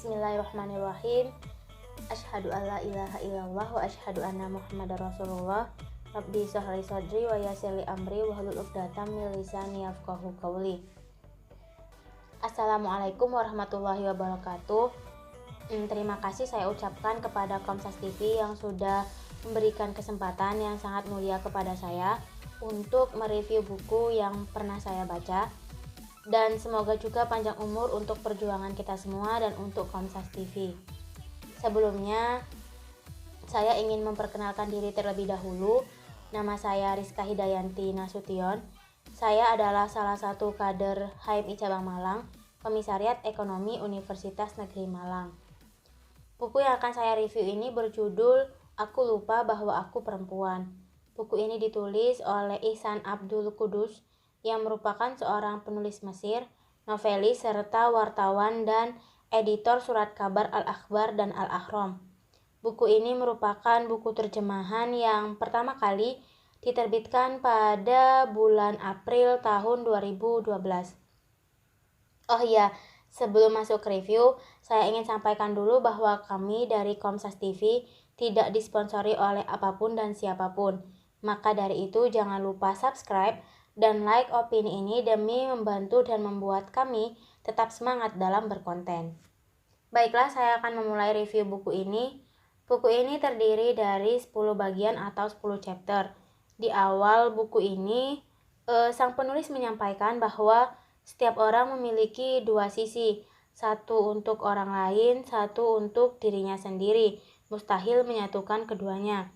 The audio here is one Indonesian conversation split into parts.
Bismillahirrahmanirrahim. Asyhadu alla ilaha illallah wa asyhadu anna Muhammadar Rasulullah. Rabbi shrah li sadri wa yassir li amri wahlul 'uqdatam min lisani yafqahu qawli. Assalamualaikum warahmatullahi wabarakatuh. Terima kasih saya ucapkan kepada Komsas TV yang sudah memberikan kesempatan yang sangat mulia kepada saya untuk mereview buku yang pernah saya baca. Dan semoga juga panjang umur untuk perjuangan kita semua dan untuk Komsas TV. Sebelumnya, saya ingin memperkenalkan diri terlebih dahulu. Nama saya Rizka Hidayanti Nasution. Saya adalah salah satu kader HMI Cabang Malang, Komisariat Ekonomi Universitas Negeri Malang. Buku yang akan saya review ini berjudul Aku Lupa Bahwa Aku Perempuan. Buku ini ditulis oleh Ihsan Abdul Qudus, yang merupakan seorang penulis Mesir, novelis, serta wartawan dan editor surat kabar Al-Akhbar dan Al-Ahram. Buku ini merupakan buku terjemahan yang pertama kali diterbitkan pada bulan April tahun 2012. Oh iya, sebelum masuk ke review, saya ingin sampaikan dulu bahwa kami dari Komsas TV tidak disponsori oleh apapun dan siapapun. Maka dari itu jangan lupa subscribe dan like opini ini demi membantu dan membuat kami tetap semangat dalam berkonten. Baiklah, saya akan memulai review buku ini. Buku ini terdiri dari 10 bagian atau 10 chapter. Di awal buku ini, sang penulis menyampaikan bahwa setiap orang memiliki dua sisi, satu untuk orang lain, satu untuk dirinya sendiri. Mustahil menyatukan keduanya.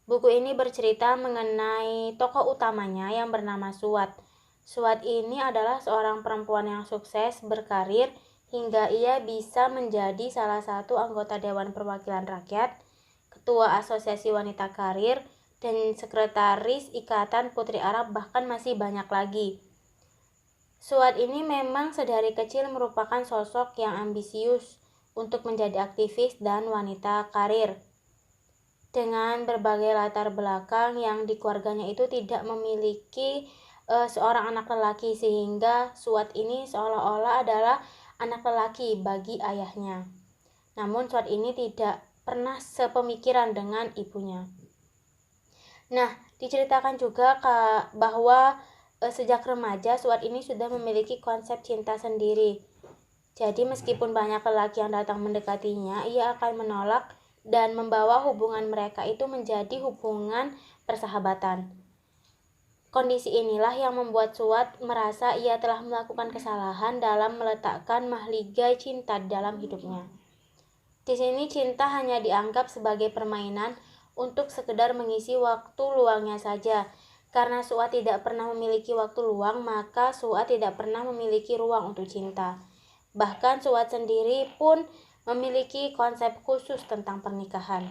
Buku ini bercerita mengenai tokoh utamanya yang bernama Suat. Suat ini adalah seorang perempuan yang sukses berkarir hingga ia bisa menjadi salah satu anggota Dewan Perwakilan Rakyat, Ketua Asosiasi Wanita Karir, dan Sekretaris Ikatan Putri Arab, bahkan masih banyak lagi. Suat ini memang sedari kecil merupakan sosok yang ambisius untuk menjadi aktivis dan wanita karir. Dengan berbagai latar belakang yang di keluarganya itu tidak memiliki seorang anak lelaki, sehingga Suat ini seolah-olah adalah anak lelaki bagi ayahnya. Namun Suat ini tidak pernah sepemikiran dengan ibunya. Nah, diceritakan juga bahwa sejak remaja Suat ini sudah memiliki konsep cinta sendiri. Jadi meskipun banyak lelaki yang datang mendekatinya, ia akan menolak dan membawa hubungan mereka itu menjadi hubungan persahabatan. Kondisi inilah yang membuat Suat merasa ia telah melakukan kesalahan dalam meletakkan mahligai cinta dalam hidupnya. Di sini cinta hanya dianggap sebagai permainan untuk sekedar mengisi waktu luangnya saja. Karena Suat tidak pernah memiliki waktu luang, maka Suat tidak pernah memiliki ruang untuk cinta. Bahkan Suat sendiri pun memiliki konsep khusus tentang pernikahan.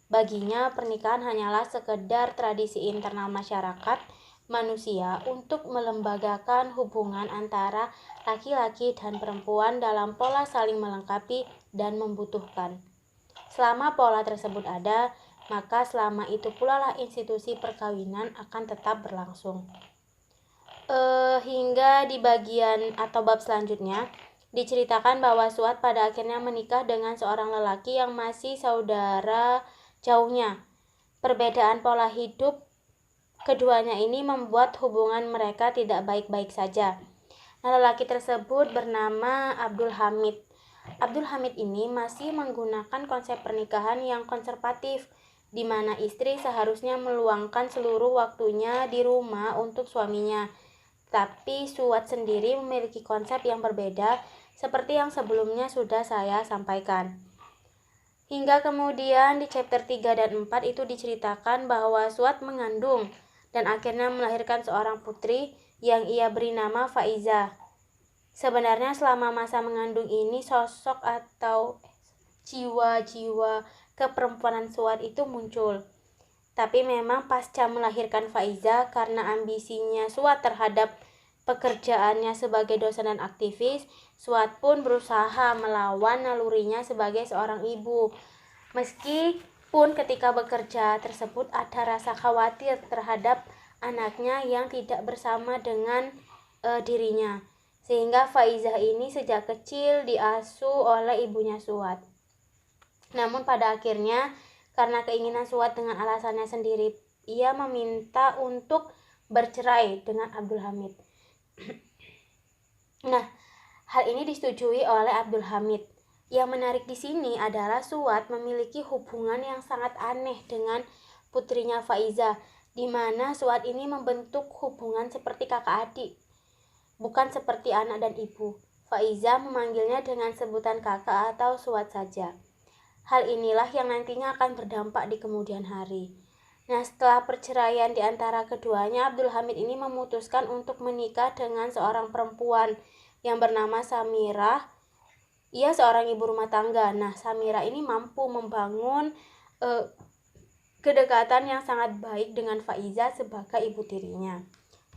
Baginya, pernikahan hanyalah sekedar tradisi internal masyarakat manusia untuk melembagakan hubungan antara laki-laki dan perempuan dalam pola saling melengkapi dan membutuhkan. Selama pola tersebut ada, maka selama itu pula lah institusi perkawinan akan tetap berlangsung. Hingga di bagian atau bab selanjutnya, diceritakan bahwa Suat pada akhirnya menikah dengan seorang lelaki yang masih saudara jauhnya. Perbedaan pola hidup keduanya ini membuat hubungan mereka tidak baik-baik saja. Nah, lelaki tersebut bernama Abdul Hamid. Abdul Hamid ini masih menggunakan konsep pernikahan yang konservatif, di mana istri seharusnya meluangkan seluruh waktunya di rumah untuk suaminya. Tapi Suat sendiri memiliki konsep yang berbeda, seperti yang sebelumnya sudah saya sampaikan. Hingga kemudian di chapter 3 dan 4 itu diceritakan bahwa Suat mengandung dan akhirnya melahirkan seorang putri yang ia beri nama Faiza. Sebenarnya selama masa mengandung ini sosok atau jiwa-jiwa keperempuanan Suat itu muncul. Tapi memang pasca melahirkan Faiza, karena ambisinya Suat terhadap pekerjaannya sebagai dosen dan aktivis, Suat pun berusaha melawan nalurinya sebagai seorang ibu. Meskipun ketika bekerja tersebut ada rasa khawatir terhadap anaknya yang tidak bersama dengan dirinya. sehingga Faizah ini sejak kecil diasuh oleh ibunya Suad. Namun pada akhirnya karena keinginan Suad dengan alasannya sendiri, ia meminta untuk bercerai dengan Abdul Hamid. Nah, hal ini disetujui oleh Abdul Hamid. Yang menarik di sini adalah Suad memiliki hubungan yang sangat aneh dengan putrinya Faizah, di mana Suad ini membentuk hubungan seperti kakak adik, bukan seperti anak dan ibu. Faizah memanggilnya dengan sebutan kakak atau Suad saja. Hal inilah yang nantinya akan berdampak di kemudian hari. Nah, setelah perceraian di antara keduanya, Abdul Hamid ini memutuskan untuk menikah dengan seorang perempuan yang bernama Samirah. Ia seorang ibu rumah tangga. Nah, Samirah ini mampu membangun kedekatan yang sangat baik dengan Faizah sebagai ibu tirinya.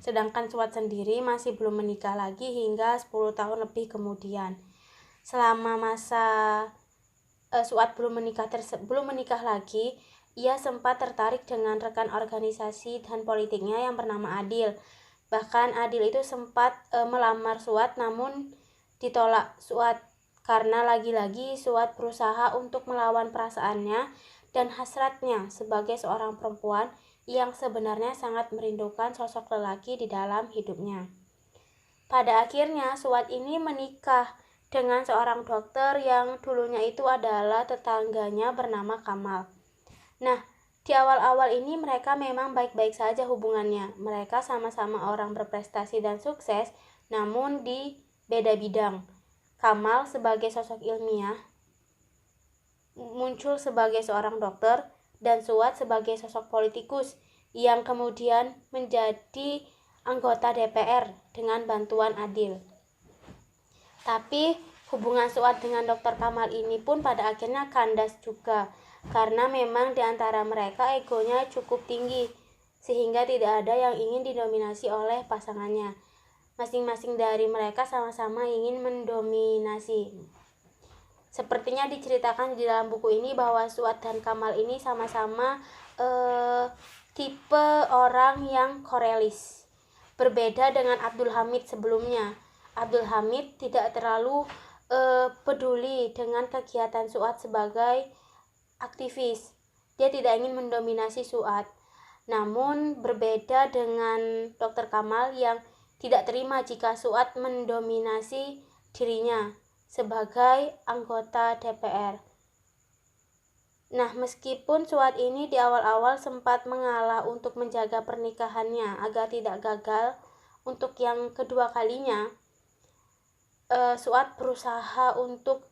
Sedangkan Suad sendiri masih belum menikah lagi hingga 10 tahun lebih kemudian. Selama masa Suad belum menikah lagi, ia sempat tertarik dengan rekan organisasi dan politiknya yang bernama Adil. Bahkan Adil itu sempat melamar Suad, namun ditolak Suad karena lagi-lagi Suad berusaha untuk melawan perasaannya dan hasratnya sebagai seorang perempuan yang sebenarnya sangat merindukan sosok lelaki di dalam hidupnya. Pada akhirnya Suad ini menikah dengan seorang dokter yang dulunya itu adalah tetangganya bernama Kamal. Nah, di awal-awal ini mereka memang baik-baik saja hubungannya. Mereka sama-sama orang berprestasi dan sukses, namun di beda bidang. Kamal sebagai sosok ilmiah muncul sebagai seorang dokter, dan Suad sebagai sosok politikus yang kemudian menjadi anggota DPR dengan bantuan Adil. Tapi hubungan Suad dengan Dr. Kamal ini pun pada akhirnya kandas juga, karena memang di antara mereka egonya cukup tinggi, sehingga tidak ada yang ingin didominasi oleh pasangannya. Masing-masing dari mereka sama-sama ingin mendominasi. Sepertinya diceritakan di dalam buku ini bahwa Suad dan Kamal ini sama-sama tipe orang yang korealis. Berbeda dengan Abdul Hamid sebelumnya. Abdul Hamid tidak terlalu peduli dengan kegiatan Suad sebagai aktivis. Dia tidak ingin mendominasi Suad. Namun berbeda dengan Dr. Kamal yang tidak terima jika Suad mendominasi dirinya sebagai anggota DPR. Nah, meskipun Suad ini di awal-awal sempat mengalah untuk menjaga pernikahannya agar tidak gagal untuk yang kedua kalinya, Suad berusaha untuk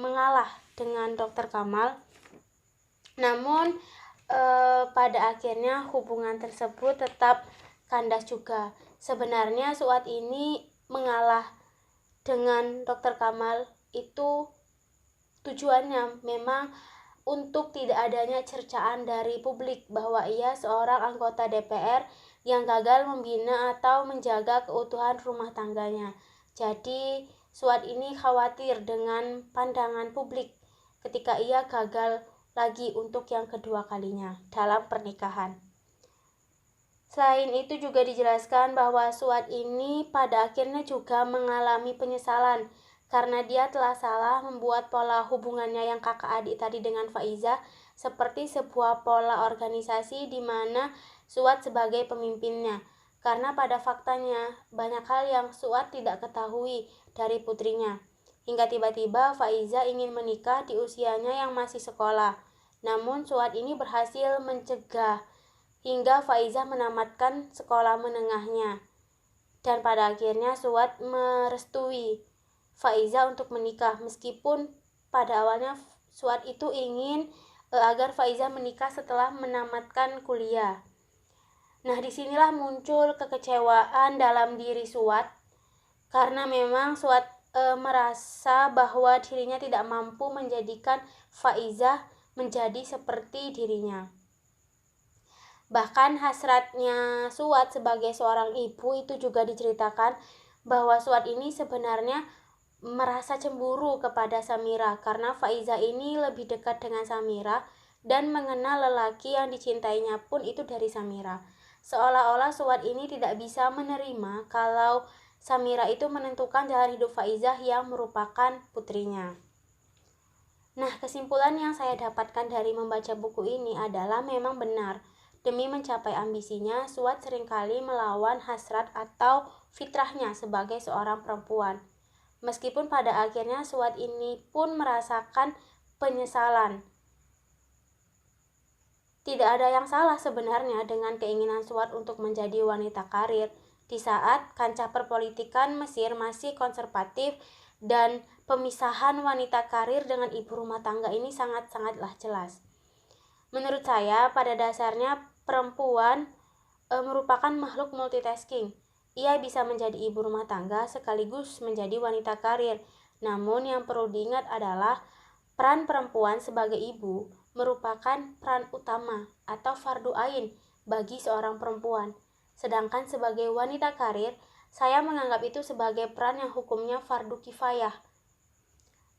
mengalah dengan Dr. Kamal. Namun pada akhirnya hubungan tersebut tetap kandas juga. Sebenarnya Suad ini mengalah dengan Dr. Kamal itu tujuannya memang untuk tidak adanya cercaan dari publik bahwa ia seorang anggota DPR yang gagal membina atau menjaga keutuhan rumah tangganya. Jadi Suad ini khawatir dengan pandangan publik ketika ia gagal lagi untuk yang kedua kalinya dalam pernikahan. Selain itu juga dijelaskan bahwa Suad ini pada akhirnya juga mengalami penyesalan karena dia telah salah membuat pola hubungannya yang kakak adik tadi dengan Faizah seperti sebuah pola organisasi di mana Suad sebagai pemimpinnya. Karena pada faktanya banyak hal yang Suad tidak ketahui dari putrinya. Hingga tiba-tiba Faizah ingin menikah di usianya yang masih sekolah. Namun Suad ini berhasil mencegah hingga Faizah menamatkan sekolah menengahnya. Dan pada akhirnya Suad merestui Faizah untuk menikah, meskipun pada awalnya Suad itu ingin agar Faizah menikah setelah menamatkan kuliah. Nah, disinilah muncul kekecewaan dalam diri Suad karena memang Suad merasa bahwa dirinya tidak mampu menjadikan Faizah menjadi seperti dirinya. Bahkan hasratnya Suad sebagai seorang ibu itu juga diceritakan bahwa Suad ini sebenarnya merasa cemburu kepada Samirah karena Faizah ini lebih dekat dengan Samirah dan mengenal lelaki yang dicintainya pun itu dari Samirah. Seolah-olah Suad ini tidak bisa menerima kalau Samira itu menentukan jalan hidup Faizah yang merupakan putrinya. Nah, kesimpulan yang saya dapatkan dari membaca buku ini adalah memang benar, demi mencapai ambisinya, Suad seringkali melawan hasrat atau fitrahnya sebagai seorang perempuan. Meskipun pada akhirnya Suad ini pun merasakan penyesalan. Tidak ada yang salah sebenarnya dengan keinginan Suad untuk menjadi wanita karir di saat kancah perpolitikan Mesir masih konservatif dan pemisahan wanita karir dengan ibu rumah tangga ini sangat-sangatlah jelas. Menurut saya, pada dasarnya perempuan merupakan makhluk multitasking. Ia bisa menjadi ibu rumah tangga sekaligus menjadi wanita karir. Namun yang perlu diingat adalah peran perempuan sebagai ibu merupakan peran utama atau fardu ain bagi seorang perempuan. Sedangkan sebagai wanita karir, saya menganggap itu sebagai peran yang hukumnya fardu kifayah.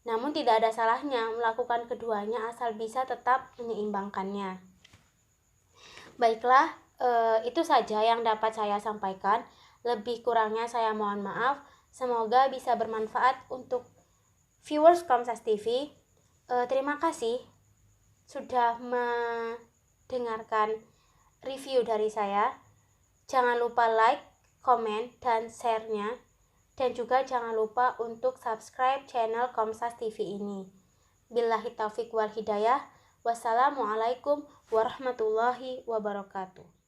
Namun tidak ada salahnya melakukan keduanya asal bisa tetap menyeimbangkannya. Baiklah, itu saja yang dapat saya sampaikan. Lebih kurangnya saya mohon maaf. Semoga bisa bermanfaat untuk viewers Komsas TV. Terima kasih sudah mendengarkan review dari saya. Jangan lupa like, komen, dan share-nya. Dan juga jangan lupa untuk subscribe channel Komsas TV ini. Billahi taufiq wal hidayah. Wassalamualaikum warahmatullahi wabarakatuh.